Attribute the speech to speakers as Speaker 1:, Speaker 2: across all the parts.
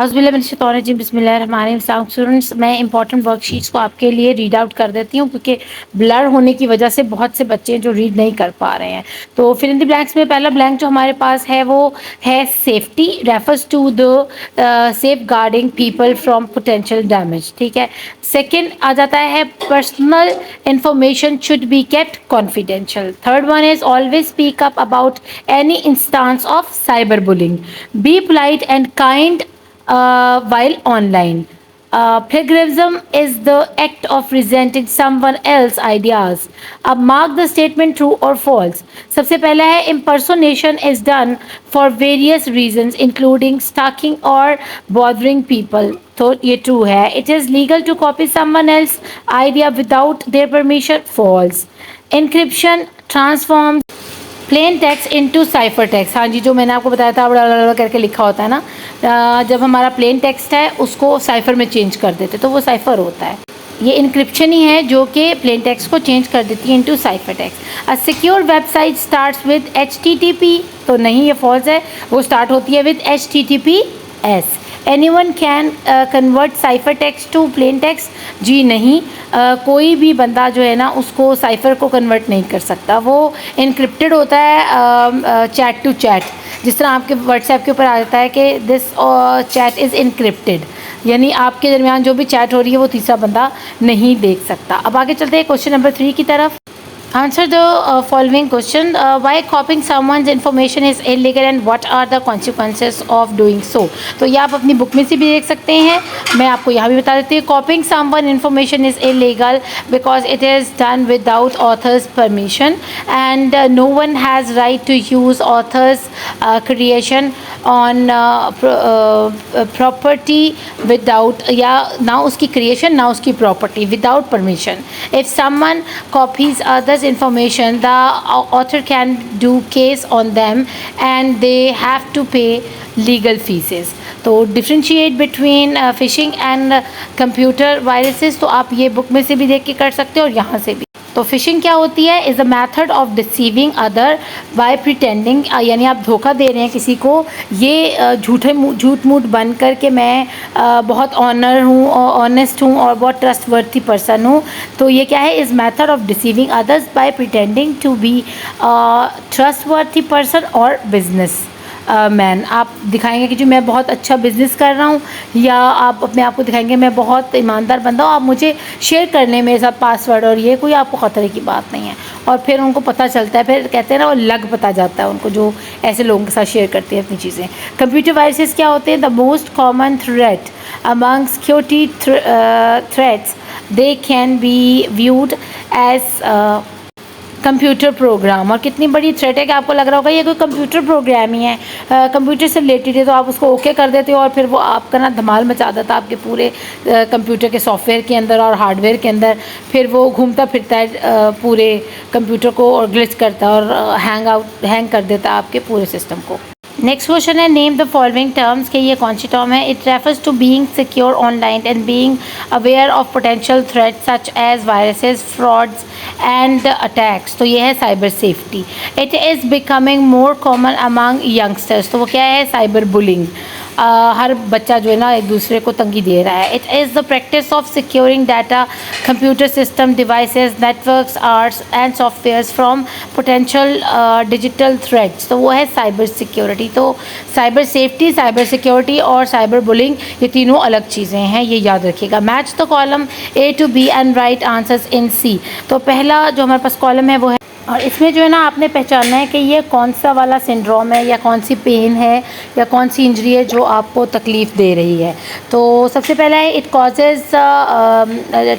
Speaker 1: औज़ुबिल्लाहि बिस्मिल्लाहिर्रहमानिर्रहीम। स्टूडेंट्स, मैं important worksheets को आपके लिए रीड आउट कर देती हूँ क्योंकि ब्लर होने की वजह से बहुत से बच्चे जो रीड नहीं कर पा रहे हैं। तो फिल इन द ब्लैंक्स में पहला ब्लैंक जो हमारे पास है वो है safety, refers to the safeguarding people from potential damage. ठीक है। सेकेंड आ जाता है personal information should be kept confidential. Third one is always speak up about any instance of cyber bullying, be polite and kind while online. Plagiarism is the act of resenting someone else's ideas. अब mark the statement true or false. सबसे पहला है impersonation is done for various reasons including stalking or bothering people. तो ये true है. It is legal to copy someone else's idea without their permission. False. Encryption transforms plain text into cipher text. हाँ जी, जो मैंने आपको बताया था बड़ा करके लिखा होता है ना, जब हमारा प्लेन टेक्स्ट है उसको साइफर में चेंज कर देते तो वो साइफर होता है। ये इनक्रिप्शन ही है जो कि प्लेन टेक्स्ट को चेंज कर देती है into cipher text. A secure website starts with HTTP, तो नहीं, ये फॉल्स है। वो स्टार्ट होती है with HTTPS। Anyone can convert cipher text to plain text, जी नहीं, कोई भी बंदा जो है ना उसको साइफर को कन्वर्ट नहीं कर सकता। वो इनक्रिप्टेड होता है चैट टू चैट, जिस तरह आपके व्हाट्सएप के ऊपर आ जाता है कि दिस चैट इज़ इनक्रिप्टेड, यानी आपके दरमियान जो भी चैट हो रही है वो तीसरा बंदा नहीं देख सकता। अब आगे चलते हैं क्वेश्चन नंबर 3 की तरफ। Answer the following question. Why copying someone's information is illegal and what are the consequences of doing so? तो ये आप अपनी बुक में से भी देख सकते हैं, मैं आपको यहाँ भी बता देती हूँ। Copying someone information is illegal because it is done without author's permission and no one has right to use author's creation on property without, या ना उसकी creation ना उसकी property, without permission. If someone copies others information, the author can do case on them and they have to pay legal fees. तो differentiate between fishing and computer viruses तो आप ये book में से भी देख के कर सकते हो और यहाँ से भी। तो फिशिंग क्या होती है? Is a method of deceiving other by pretending, यानी आप धोखा दे रहे हैं किसी को, ये झूठ मूठ बन कर के मैं बहुत ऑनर हूँ, ऑनेस्ट हूँ और बहुत ट्रस्टवर्थी पर्सन हूँ। तो ये क्या है? Is method of deceiving others by pretending to be trustworthy person और बिजनेस मैन। आप दिखाएंगे कि जो मैं बहुत अच्छा बिज़नेस कर रहा हूँ, या आप अपने आप को दिखाएंगे मैं बहुत ईमानदार बंदा हूँ, आप मुझे शेयर करने में सब पासवर्ड और ये कोई आपको ख़तरे की बात नहीं है। और फिर उनको पता चलता है, फिर कहते हैं ना वो लग पता जाता है उनको, जो ऐसे लोगों के साथ शेयर करते हैं अपनी चीज़ें। कंप्यूटर वायरसेस क्या होते हैं? The most common threat among security threats, they can be viewed as computer program. और कितनी बड़ी थ्रेट है कि आपको लग रहा होगा ये कोई कंप्यूटर प्रोग्राम ही है, कंप्यूटर से रिलेटेड है, तो आप उसको ओके कर देते हो और फिर वो आपका ना धमाल मचा देता है आपके पूरे कंप्यूटर के सॉफ्टवेयर के अंदर और हार्डवेयर के अंदर। फिर वो घूमता फिरता है पूरे कंप्यूटर को और ग्लिच करता है और हैंग कर देता है आपके पूरे सिस्टम को। नेक्स्ट क्वेश्चन है नेम द फॉलोइंग टर्म्स, के ये कौन सी टर्म है? It refers to being secure online and being aware of potential threat such as viruses, frauds and attacks. तो ये है cyber safety. It is becoming more common among youngsters, तो वो क्या है? Cyber bullying. हर बच्चा जो है ना एक दूसरे को तंगी दे रहा है। It is the practice of securing data, computer system, devices, networks, arts and softwares from potential digital threats. तो वो है साइबर सिक्योरिटी। तो साइबर सेफ्टी, साइबर सिक्योरिटी और साइबर बुलिंग ये तीनों अलग चीज़ें हैं, ये याद रखिएगा। Match the column A to B and right answers in C। तो पहला जो हमारे पास कॉलम है वो है, और इसमें जो है ना आपने पहचानना है कि ये कौन सा वाला सिंड्रोम है या कौन सी पेन है या कौन सी इंजरी है जो आपको तकलीफ़ दे रही है। तो सबसे पहला है it causes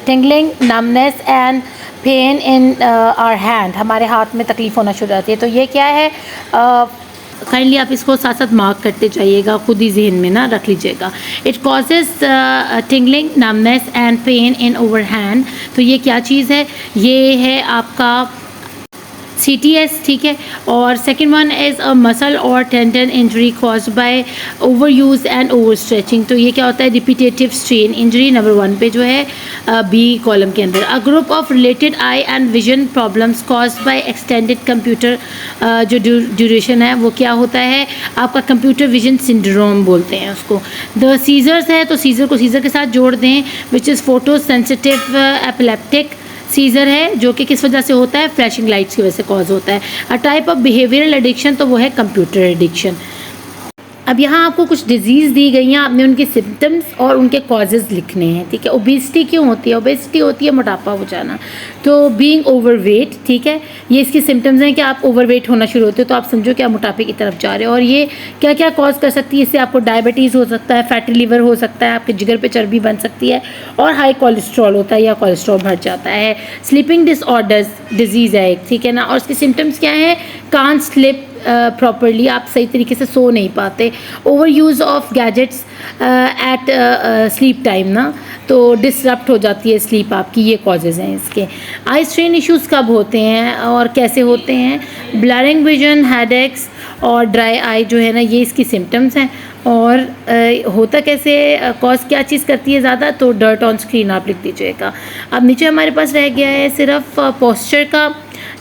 Speaker 1: tingling, numbness and pain in our hand, हमारे हाथ में तकलीफ़ होना शुरू हो जाती है। तो ये क्या है? काइंडली आप इसको साथ साथ मार्क करते जाइएगा, खुद ही जहन में ना रख लीजिएगा। It causes tingling, numbness and pain in over hand. तो ये क्या चीज़ है? ये है आपका CTS, ठीक है। और second one is a muscle और tendon injury caused by over use and over stretching. तो ये क्या होता है, रिपीटेटिव स्ट्रेन इंजरी नंबर 1 पे जो है बी कॉलम के अंदर। A group of related I and vision problems caused by extended computer, जो ड्यूरेशन है वो क्या होता है आपका कंप्यूटर विजन सिंड्रोम बोलते हैं उसको। द सीजर्स है तो सीजर को सीजर के साथ जोड़ दें, which is photosensitive epileptic seizure है, जो कि किस वजह से होता है, फ्लैशिंग लाइट्स की वजह से कॉज होता है। A type of behavioural addiction, तो वो है कंप्यूटर एडिक्शन। अब यहाँ आपको कुछ डिजीज़ दी गई हैं, आपने उनके सिम्टम्स और उनके कॉजेज़ लिखने हैं, ठीक है। ओबेसिटी क्यों होती है, ओबेसिटी होती है मोटापा हो जाना। तो बीइंग ओवरवेट, ठीक है, ये इसके सिम्टम्स हैं कि आप ओवरवेट होना शुरू होते हो, तो आप समझो कि आप मोटापे की तरफ जा रहे हो। और ये क्या क्या कॉज कर सकती है, इससे आपको डायबिटीज़ हो सकता है, फैटी लिवर हो सकता है, आपके जिगर पे चर्बी बन सकती है, और हाई कोलेस्ट्रॉल होता है या कोलेस्ट्रॉल बढ़ जाता है। स्लीपिंग डिसऑर्डर्स डिजीज़ है एक, ठीक है ना। और इसके सिम्टम्स क्या हैं, कांट स्लिप प्रॉपरली, आप सही तरीके से सो नहीं पाते। Overuse of gadgets at sleep time ना, तो डिसरप्ट हो जाती है स्लीप आपकी, ये कॉजेज़ हैं इसके। आई स्ट्रेन इश्यूज़ कब होते हैं और कैसे होते हैं, ब्लरिंग विजन, हेडेक्स और ड्राई आई जो है ना, ये इसकी सिम्टम्स हैं। और होता कैसे, कॉज क्या चीज़ करती है ज़्यादा, तो डर्ट ऑन स्क्रीन आप लिख दीजिएगा। अब नीचे हमारे पास रह गया है सिर्फ पोस्चर का,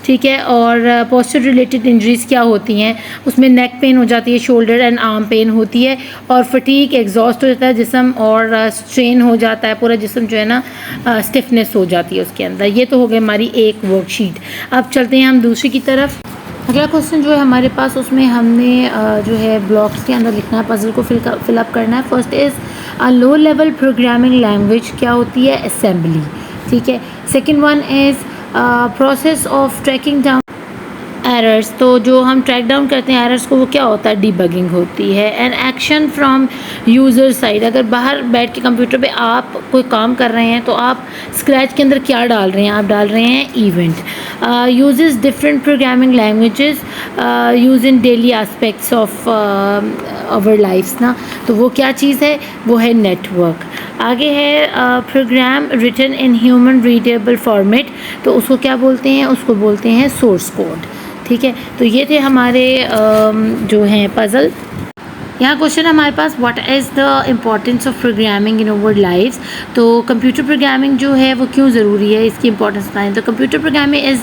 Speaker 1: ठीक है। और पोस्चर रिलेटेड इंजरीज़ क्या होती हैं, उसमें नेक पेन हो जाती है, शोल्डर एंड आर्म पेन होती है, और फटीक, एग्जॉस्ट हो जाता है जिस्म, और स्ट्रेन हो जाता है पूरा जिस्म जो है ना, स्टिफनेस हो जाती है उसके अंदर। ये तो हो गई हमारी एक वर्कशीट। अब चलते हैं हम दूसरी की तरफ। अगला क्वेश्चन जो है हमारे पास, उसमें हमने जो है ब्लॉक्स के अंदर लिखना है, पजल को फिलअप करना है। First is a low level programming language, क्या होती है, असेंबली, ठीक है। Second one is process of tracking down errors, तो जो हम ट्रैक डाउन करते हैं एरर्स को, वो क्या होता है, डीबगिंग होती है। And action from user side, अगर बाहर बैठ के कंप्यूटर पे आप कोई काम कर रहे हैं तो आप स्क्रैच के अंदर क्या डाल रहे हैं, आप डाल रहे हैं event. Uses different programming languages use in daily aspects of our lifes ना, तो वो क्या चीज़ है, वो है नेटवर्क। आगे है program written in human readable format, तो उसको क्या बोलते हैं, उसको बोलते हैं सोर्स कोड, ठीक है। तो ये थे हमारे जो हैं पज़ल। यहाँ क्वेश्चन हमारे पास, what is the importance of programming in our lifes, तो कंप्यूटर प्रोग्रामिंग जो है वो क्यों ज़रूरी है, इसकी इंपॉर्टेंस बताएं। तो computer programming is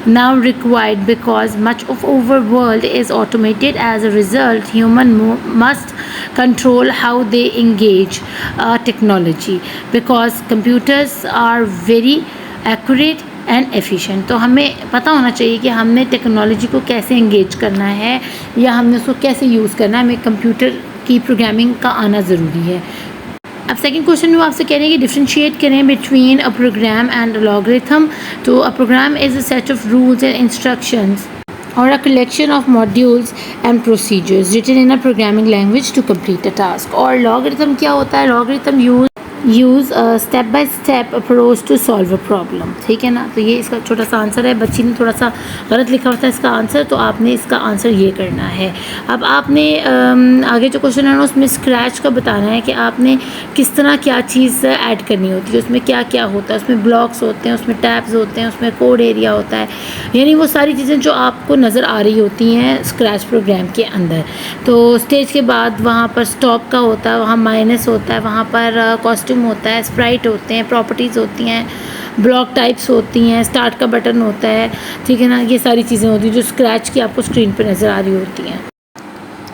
Speaker 1: now required because much of our world is automated, as a result human must control how they engage technology because computers are very accurate and efficient. तो हमें पता होना चाहिए कि हमने टेक्नोलॉजी को कैसे इंगेज करना है या हमने उसको कैसे यूज़ करना है, हमें कंप्यूटर की प्रोग्रामिंग का आना ज़रूरी है। अब सेकंड क्वेश्चन में आपसे कह रहे हैं कि डिफ्रेंशिएट करें between a program and a logarithm. तो a program is a set of rules and instructions or a collection of modules and procedures written in a programming language to complete a task। और logarithm क्या होता है, logarithm use step by step approach to solve a problem, ठीक है ना। तो ये इसका छोटा सा आंसर है, बच्ची ने थोड़ा सा गलत लिखा होता है इसका आंसर, तो आपने इसका आंसर ये करना है। अब आपने आगे जो क्वेश्चन है ना उसमें स्क्रैच का बताना है कि आपने किस तरह क्या चीज़ ऐड करनी होती है, उसमें क्या क्या होता है, उसमें ब्लॉक्स होते हैं, उसमें टैब्स होते हैं, उसमें कोड एरिया होता है, यानी वो सारी चीज़ें जो आपको नज़र आ रही होती हैं स्क्रैच प्रोग्राम के अंदर। तो स्टेज के बाद वहाँ पर स्टॉप का होता है, वहाँ माइनस होता है, वहाँ पर कॉस्ट्यूम होता है, स्प्राइट होते हैं, प्रॉपर्टीज़ होती हैं, ब्लॉक टाइप्स होती हैं, स्टार्ट का बटन होता है, ठीक है ना। ये सारी चीज़ें होती हैं जो स्क्रैच की आपको स्क्रीन पर नज़र आ रही होती हैं।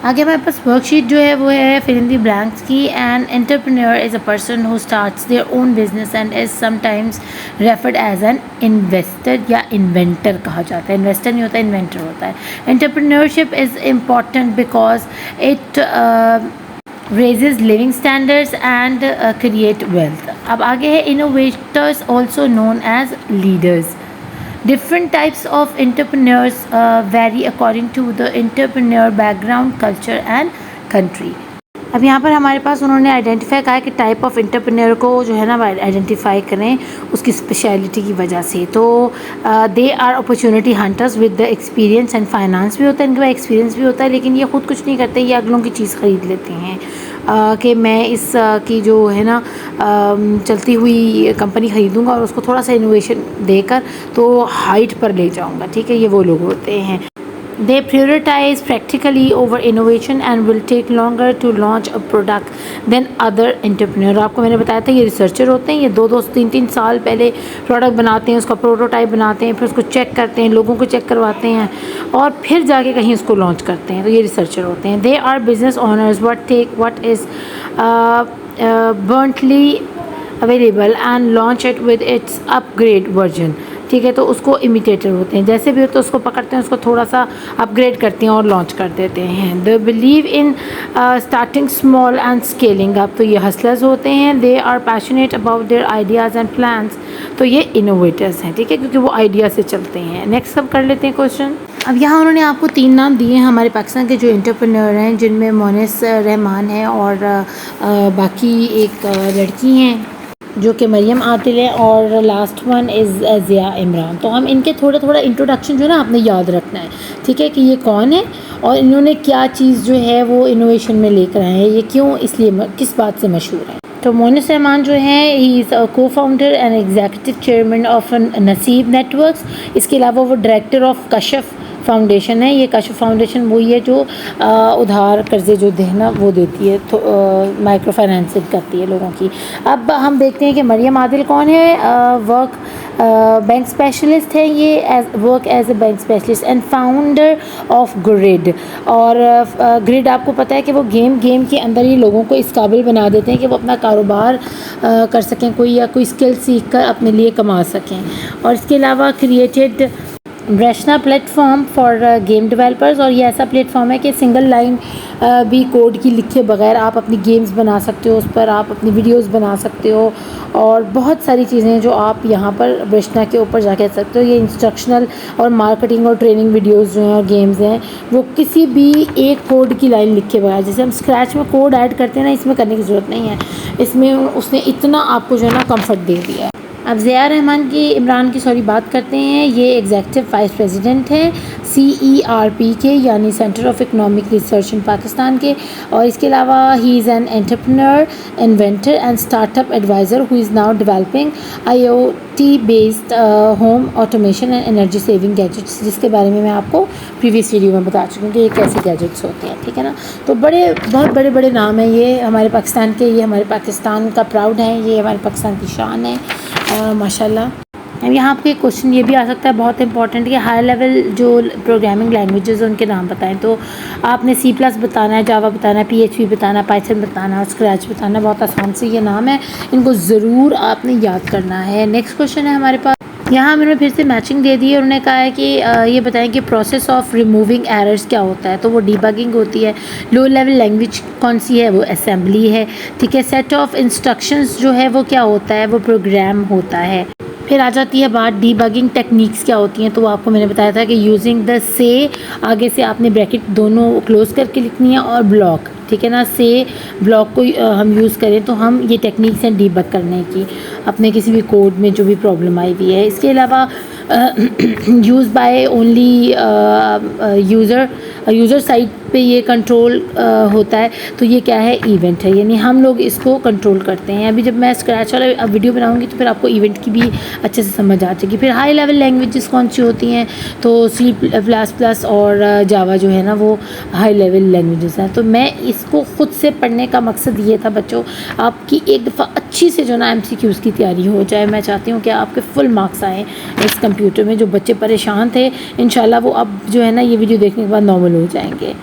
Speaker 1: आगे हमारे पास वर्कशीट जो है वो है फिल इन द ब्लैंक्स की। An entrepreneur is a person who starts their own business and is sometimes referred as an investor या इन्वेंटर कहा जाता है। इन्वेस्टर नहीं होता, इन्वेंटर होता है। Entrepreneurship is important because it raises living standards and create wealth। अब आगे है innovators also known as leaders। Different types of entrepreneurs vary according to the entrepreneur background, culture and country। अब यहाँ पर हमारे पास उन्होंने आइडेंटिफाई कहा है कि टाइप ऑफ एंटरप्रेन्योर को जो है ना आइडेंटिफाई करें उसकी स्पेशलिटी की वजह से। तो they are opportunity hunters with the experience and finance भी होता है, इनके पास एक्सपीरियंस भी होता है, लेकिन ये खुद कुछ नहीं करते, ये अगलों की चीज़ ख़रीद लेते हैं। कि मैं इस की जो है ना चलती हुई कंपनी ख़रीदूँगा और उसको थोड़ा सा इनोवेशन देकर तो हाइट पर ले जाऊँगा। ठीक है, ये वो लोग होते हैं। They prioritize practically over innovation and will take longer to launch a product than other entrepreneur। आपको मैंने बताया था ये रिसर्चर होते हैं, ये 2-3 साल पहले प्रोडक्ट बनाते हैं, उसका प्रोटोटाइप बनाते हैं, फिर उसको चेक करते हैं, लोगों को चेक करवाते हैं और फिर जाके कहीं उसको लॉन्च करते हैं। तो ये रिसर्चर होते हैं। They are business owners what is bluntly available and launch it with its upgrade version। ठीक है, तो उसको इमिटेटर होते हैं, जैसे भी हो तो उसको पकड़ते हैं, उसको थोड़ा सा अपग्रेड करते हैं और लॉन्च कर देते हैं। They believe in starting small and scaling up. तो ये हसलर्स होते हैं। They are passionate about their ideas and plans. तो ये इनोवेटर्स हैं। ठीक है, क्योंकि वो आइडिया से चलते हैं। नेक्स्ट अब कर लेते हैं क्वेश्चन। अब यहाँ उन्होंने आपको 3 नाम दिए हैं हमारे पाकिस्तान के जो एंटरप्रेन्योर हैं, जिनमें मोनिस रहमान है और बाकी एक लड़की हैं जो कि मरियम आतिल है और last one is Zia Imran. तो हम इनके थोड़ा इंट्रोडक्शन जो है ना आपने याद रखना है। ठीक है, कि ये कौन है और इन्होंने क्या चीज़ जो है वो इनोवेशन में लेकर आए हैं, ये क्यों, इसलिए किस बात से मशहूर है। तो मोनिस रहमान जो है ही इज़ को founder and executive chairman of नसीब नेटवर्क्स। इसके अलावा वो डायरेक्टर ऑफ कशफ फाउंडेशन है। ये कशफ फाउंडेशन वही है जो उधार कर्ज़े जो देना वो देती है, तो माइक्रो फाइनेंसिंग करती है लोगों की। अब हम देखते हैं कि मरियम आदिल कौन है। वर्क बैंक स्पेशलिस्ट है ये, work as a bank specialist and founder of grid. और ग्रिड आपको पता है कि वो गेम के अंदर ही लोगों को इस काबिल बना देते हैं कि वो अपना कारोबार कर सकें, कोई स्किल सीख कर अपने लिए कमा सकें। और इसके अलावा क्रिएटेड रैशना प्लेटफॉर्म फॉर गेम डेवलपर्स। और ये ऐसा प्लेटफॉर्म है कि सिंगल लाइन भी कोड की लिखे बगैर आप अपनी गेम्स बना सकते हो, उस पर आप अपनी वीडियोस बना सकते हो और बहुत सारी चीज़ें जो आप यहाँ पर रैशना के ऊपर जाके कर सकते हो। ये इंस्ट्रक्शनल और मार्केटिंग और ट्रेनिंग वीडियोस जो हैं और गेम्स हैं वो किसी भी एक कोड की लाइन लिखे बगैर, जैसे हम स्क्रैच में कोड ऐड करते हैं ना, इसमें करने की ज़रूरत नहीं है। इसमें उसने इतना आपको जो है ना कम्फर्ट दे दिया है। अब ज़िया रहमान की इमरान की बात करते हैं। ये एग्जीक्यूटिव वाइस प्रेसिडेंट हैं CERP के, यानी centre of economic research in Pakistan के। और इसके अलावा he is an entrepreneur, inventor and startup advisor who is now developing IoT based home automation and energy saving gadgets, जिसके बारे में मैं आपको प्रीवियस वीडियो में बता चुकी हूँ कि ये कैसे गैजेट्स होते हैं। ठीक है ना, तो बहुत बड़े बड़े नाम हैं ये हमारे पाकिस्तान के, ये हमारे पाकिस्तान का प्राउड है, ये हमारे पाकिस्तान की शान है माशाल्लाह। अब यहाँ आपके क्वेश्चन ये भी आ सकता है बहुत इंपॉर्टेंट कि हाई लेवल जो प्रोग्रामिंग लैंग्वेजेस हैं उनके नाम बताएं। तो आपने C+ बताना है, जावा बताना है, PHP बताना है, पाइथन बताना है, स्क्रैच बताना है। बहुत आसान से ये नाम है, इनको ज़रूर आपने याद करना है। नेक्स्ट क्वेश्चन है हमारे पास। यहाँ उन्होंने फिर से मैचिंग दे दी है। उन्होंने कहा है कि ये बताएं कि प्रोसेस ऑफ रिमूविंग एरर्स क्या होता है। तो वो डीबगिंग होती है। लो लेवल लैंग्वेज कौन सी है, वो असेंबली है। ठीक है, सेट ऑफ इंस्ट्रक्शंस जो है वो क्या होता है, वो प्रोग्राम होता है। फिर आ जाती है बात डीबगिंग टेक्निक्स क्या होती हैं। तो वो आपको मैंने बताया था कि यूजिंग द से, आगे से आपने ब्रैकेट दोनों क्लोज करके लिखनी है, और ब्लॉक। ठीक है ना, से ब्लॉक को हम यूज़ करें तो हम ये टेक्निक्स हैं डीबग करने की, अपने किसी भी कोड में जो भी प्रॉब्लम आई हुई है। इसके अलावा use by only user side पे ये कंट्रोल होता है। तो ये क्या है, इवेंट है, यानी हम लोग इसको कंट्रोल करते हैं। अभी जब मैं स्क्रैच वाला वीडियो बनाऊंगी तो फिर आपको इवेंट की भी अच्छे से समझ आ जाएगी। फिर हाई लेवल लैंग्वेजेस कौन सी होती हैं, तो C++ और जावा जो है ना वो हाई लेवल लैंग्वेजेस हैं। तो मैं इसको ख़ुद से पढ़ने का मकसद ये था बच्चों, आपकी एक दफ़ा अच्छी से जो ना MCQs की तैयारी हो जाए। मैं चाहती हूँ कि आपके फुल मार्क्स आएँ इस कंप्यूटर में। जो बच्चे परेशान थे इंशाल्लाह वो अब जो है ना ये वीडियो देखने के बाद नॉर्मल हो जाएंगे।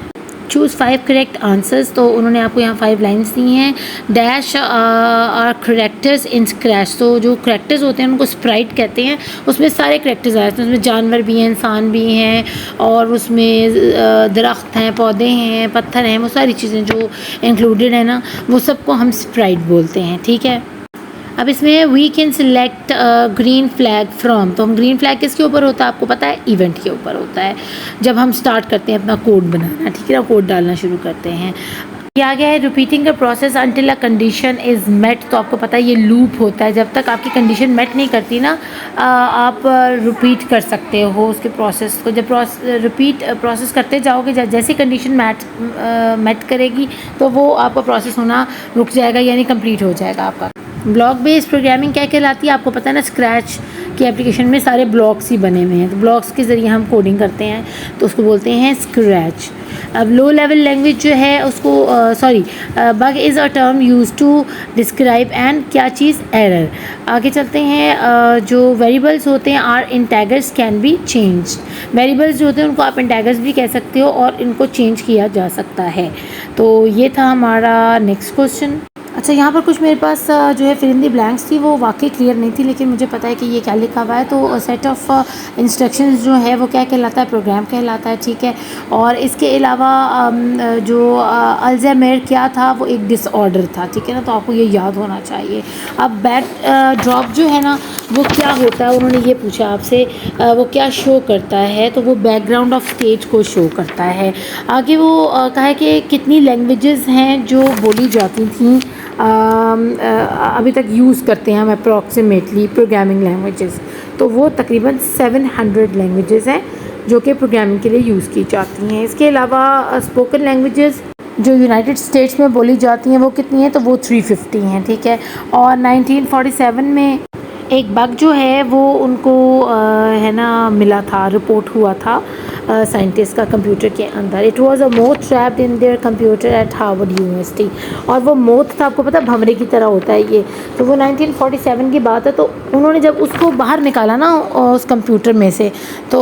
Speaker 1: Choose 5 correct answers. तो उन्होंने आपको यहाँ 5 लाइन्स दी हैं। Dash are characters in scratch. तो जो करेक्टर्स होते हैं उनको स्प्राइट कहते हैं। उसमें सारे करेक्टर्स आए हैं, उसमें जानवर भी हैं, इंसान भी हैं, और उसमें दरख्त हैं, पौधे हैं, पत्थर हैं, वो सारी चीज़ें जो इंक्लूडेड है ना वो सबको हम स्प्राइट बोलते हैं। ठीक है, अब इसमें we can select green flag from. तो हम ग्रीन फ्लैग किसके ऊपर होता है आपको पता है, इवेंट के ऊपर होता है। जब हम स्टार्ट करते हैं अपना कोड बनाना, ठीक है ना, कोड डालना शुरू करते हैं। ये आ गया है repeating the process until a condition is met. तो आपको पता है ये लूप होता है, जब तक आपकी कंडीशन मेट नहीं करती ना आप रिपीट कर सकते हो उसके प्रोसेस को। जब रिपीट प्रोसेस करते जाओगे, जैसे कंडीशन मेट करेगी तो वो आपका प्रोसेस होना रुक जाएगा, यानी कंप्लीट हो जाएगा आपका। ब्लॉक बेस्ड प्रोग्रामिंग क्या कहलाती है? आपको पता है ना, स्क्रैच की एप्लीकेशन में सारे ब्लॉक्स ही बने हुए हैं, तो ब्लॉक्स के ज़रिए हम कोडिंग करते हैं तो उसको बोलते हैं स्क्रैच। अब लो लेवल लैंग्वेज जो है उसको bug is a term use to describe and क्या चीज़ एरर। आगे चलते हैं। जो वेरिएबल्स होते हैं are integers can be change. Variables जो होते हैं उनको आप इंटैगर्स भी कह सकते हो और इनको चेंज किया जा सकता है। तो ये था हमारा नेक्स्ट क्वेश्चन। अच्छा, यहाँ पर कुछ मेरे पास जो है फिल इन द ब्लैंक्स थी, वो वाकई क्लियर नहीं थी, लेकिन मुझे पता है कि ये क्या लिखा हुआ है। तो सेट ऑफ इंस्ट्रक्शंस जो है वो क्या कहलाता है? प्रोग्राम कहलाता है, ठीक है। और इसके अलावा जो अल्जाइमर क्या था? वो एक डिसऑर्डर था, ठीक है ना, तो आपको ये याद होना चाहिए। अब बैक ड्रॉप जो है ना वो क्या होता है, उन्होंने ये पूछा आपसे, वो क्या शो करता है? तो वो बैकग्राउंड ऑफ स्टेज को शो करता है। आगे वो कहा है कि कितनी लैंग्वेजेस हैं जो बोली जाती थी अभी तक यूज़ करते हैं हम अप्रॉक्सीमेटली प्रोग्रामिंग लैंग्वेजेस। तो वो तकरीबन 700 लैंग्वेजेस हैं जो कि प्रोग्रामिंग के लिए यूज़ की जाती हैं। इसके अलावा स्पोकन लैंग्वेजेस जो यूनाइटेड स्टेट्स में बोली जाती हैं वो कितनी हैं? तो वो 350 हैं, ठीक है। और 1947 में एक बग जो है वो उनको है ना मिला था, रिपोर्ट हुआ था साइंटिस्ट का कंप्यूटर के अंदर। It was a moth trapped in their computer eight Harvard university. और वो मोथ था, आपको पता है भंवरे की तरह होता है ये। तो वो 1947 की बात है। तो उन्होंने जब उसको बाहर निकाला ना उस कंप्यूटर में से, तो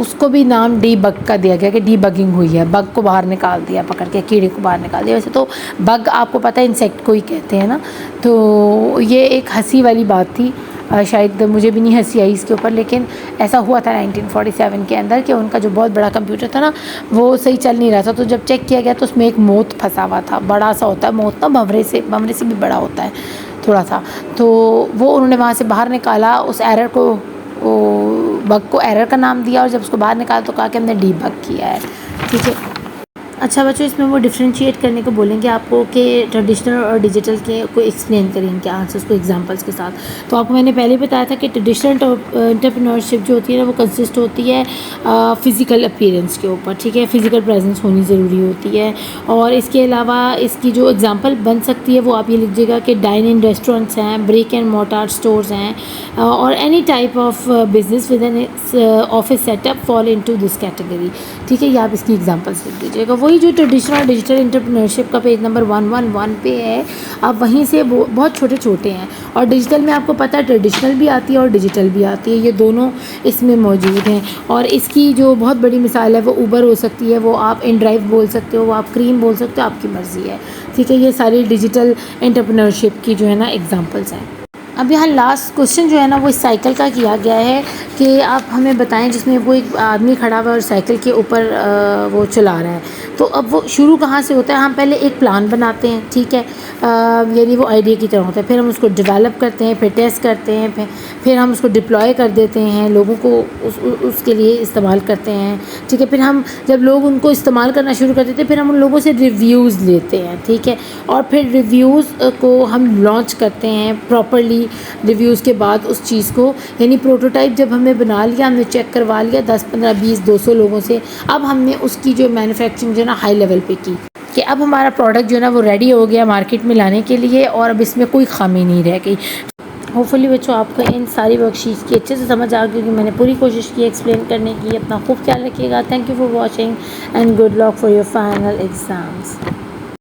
Speaker 1: उसको भी नाम डी बग का दिया गया कि डी बगिंग हुई है, बग को बाहर निकाल दिया, पकड़ के कीड़े को बाहर निकाल दिया। वैसे तो बग आपको पता है इंसेक्ट को ही कहते हैं ना। तो ये एक हंसी वाली बात थी, शायद मुझे भी नहीं हंसी आई इसके ऊपर, लेकिन ऐसा हुआ था 1947 के अंदर कि उनका जो बहुत बड़ा कंप्यूटर था ना वो सही चल नहीं रहा था। तो जब चेक किया गया तो उसमें एक मोथ फंसा हुआ था, बड़ा सा होता है मोथ ना, भंवरे से भी बड़ा होता है थोड़ा सा। तो वो उन्होंने वहाँ से बाहर निकाला, उस एरर को, बग को एरर का नाम दिया, और जब उसको बाहर निकाला तो कहा कि हमने डी बग किया है, ठीक है। अच्छा बच्चों, इसमें वो डिफ्रेंशिएट करने को बोलेंगे आपको कि ट्रेडिशनल और डिजिटल के को एक्सप्लेन करेंगे आंसर्स को एग्जांपल्स के साथ। तो आपको मैंने पहले बताया था कि ट्रेडिशनल एंटरप्रेन्योरशिप जो होती है ना वो कंसिस्ट होती है फ़िज़िकल अपीयरेंस के ऊपर, ठीक है, फ़िज़िकल प्रेजेंस होनी ज़रूरी होती है। और इसके अलावा इसकी जो एग्जांपल बन सकती है वो आप ये लीजिएगा कि डाइन इन रेस्टोरेंट्स हैं, ब्रिक एंड मोर्टार स्टोर्स हैं, और any type of business with an office setup fall into this category, ठीक है। ये आप इसकी एग्जांपल्स लिख दीजिएगा। वही जो ट्रेडिशनल डिजिटल एंटरप्रेन्योरशिप का पेज नंबर 111 पे है, आप वहीं से वो बहुत छोटे छोटे हैं। और डिजिटल में आपको पता है ट्रेडिशनल भी आती है और डिजिटल भी आती है, ये दोनों इसमें मौजूद हैं। और इसकी जो बहुत बड़ी मिसाल है वो ऊबर हो सकती है, वो आप इनड्राइव बोल सकते हो, वो आप क्रीम बोल सकते हो, आपकी मर्ज़ी है, ठीक है। ये सारी डिजिटल एंटरप्रेन्योरशिप की जो है ना एग्जाम्पल्स हैं। अब यहाँ लास्ट क्वेश्चन जो है ना वो इस साइकिल का किया गया है कि आप हमें बताएं, जिसमें वो एक आदमी खड़ा हुआ है और साइकिल के ऊपर वो चला रहा है। तो अब वो शुरू कहाँ से होता है? हम पहले एक प्लान बनाते हैं, ठीक है, यानी वो आइडिया की तरह होता है, फिर हम उसको डेवलप करते हैं, फिर टेस्ट करते हैं, फिर हम उसको डिप्लॉय कर देते हैं, लोगों को उसके लिए इस्तेमाल करते हैं, ठीक है। फिर हम जब लोग उनको इस्तेमाल करना शुरू कर देते हैं फिर हम उन लोगों से रिव्यूज़ लेते हैं, ठीक है। और फिर रिव्यूज़ को हम लॉन्च करते हैं प्रॉपरली। रिव्यूज़ के बाद उस चीज़ को, यानी प्रोटोटाइप जब हमने बना लिया, हमने चेक करवा लिया 10, 15, 20, 200 लोगों से, अब हमने उसकी जो मैन्युफैक्चरिंग जो है ना हाई लेवल पे की कि अब हमारा प्रोडक्ट जो है ना वो रेडी हो गया मार्केट में लाने के लिए, और अब इसमें कोई खामी नहीं रह गई। होपफुली बच्चों आपको इन सारी वर्कशीट्स की अच्छे से समझ आ गई, क्योंकि मैंने पूरी कोशिश की एक्सप्लेन करने की। अपना खूब ख्याल रखिएगा। Thank you for watching and good luck for your final exams.